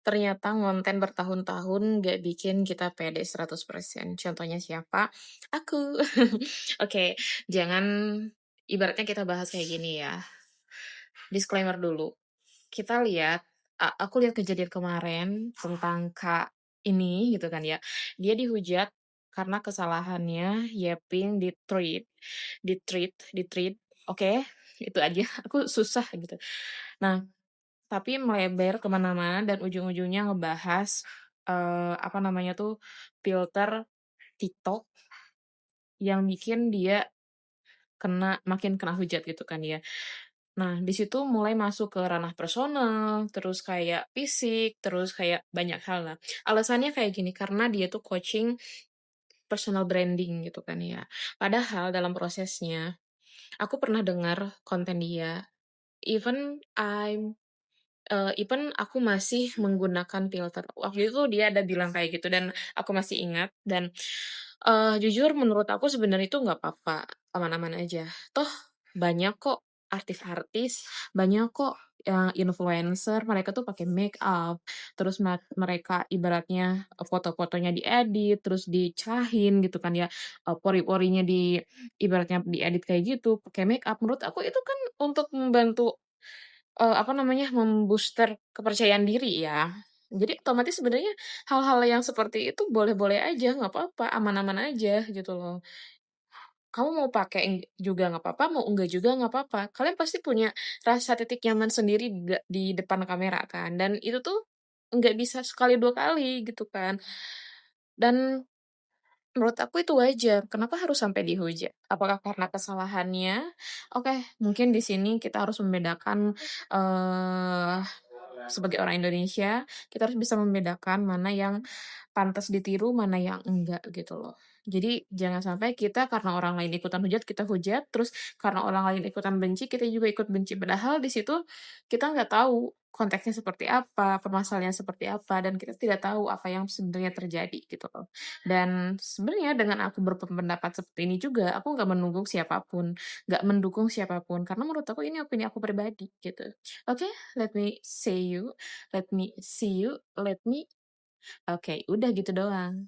ternyata ngonten bertahun-tahun nggak bikin kita pede 100%. Contohnya siapa? Aku. Oke, jangan ibaratnya kita bahas kayak gini ya, disclaimer dulu. Kita lihat aku lihat kejadian kemarin tentang Kak ini gitu kan ya, dia dihujat karena kesalahannya Yeping di-treat, oke, itu aja, aku susah gitu. Nah, tapi melebar ke mana-mana dan ujung-ujungnya ngebahas, apa namanya tuh, filter TikTok yang bikin dia makin kena hujat gitu kan ya. Nah, di situ mulai masuk ke ranah personal, terus kayak fisik, terus kayak banyak hal lah. Alasannya kayak gini, karena dia tuh coaching personal branding gitu kan ya. Padahal dalam prosesnya, aku pernah dengar konten dia, even even aku masih menggunakan filter. Waktu itu dia ada bilang kayak gitu dan aku masih ingat dan, jujur menurut aku sebenarnya itu nggak apa-apa, aman-aman aja. Toh banyak kok artis-artis, banyak kok yang influencer, mereka tuh pakai make up, terus mereka ibaratnya, foto-fotonya diedit, terus dicerahin gitu kan ya, pori-porinya ibaratnya diedit kayak gitu, pakai make up. Menurut aku itu kan untuk membantu apa namanya, kepercayaan diri ya. Jadi otomatis sebenarnya hal-hal yang seperti itu boleh-boleh aja, nggak apa-apa, aman-aman aja gitu loh. Kamu mau pakai juga nggak apa-apa, mau enggak juga nggak apa-apa. Kalian pasti punya rasa titik nyaman sendiri di depan kamera kan, dan itu tuh nggak bisa sekali, 2 kali gitu kan. Dan menurut aku itu wajar, kenapa harus sampai dihujat? Apakah karena kesalahannya? Oke, mungkin di sini kita harus membedakan, eee, sebagai orang Indonesia, kita harus bisa membedakan mana yang pantas ditiru, mana yang enggak gitu loh. Jadi jangan sampai kita karena orang lain ikutan hujat, kita hujat, terus karena orang lain ikutan benci, kita juga ikut benci. Padahal di situ kita nggak tahu konteksnya seperti apa, permasalahannya seperti apa, dan kita tidak tahu apa yang sebenarnya terjadi gitu loh. Dan sebenarnya dengan aku berpendapat seperti ini juga, aku nggak mendukung siapapun, karena menurut aku ini opini aku pribadi gitu. Oke, let me say you, let me see you, let me oke, udah gitu doang.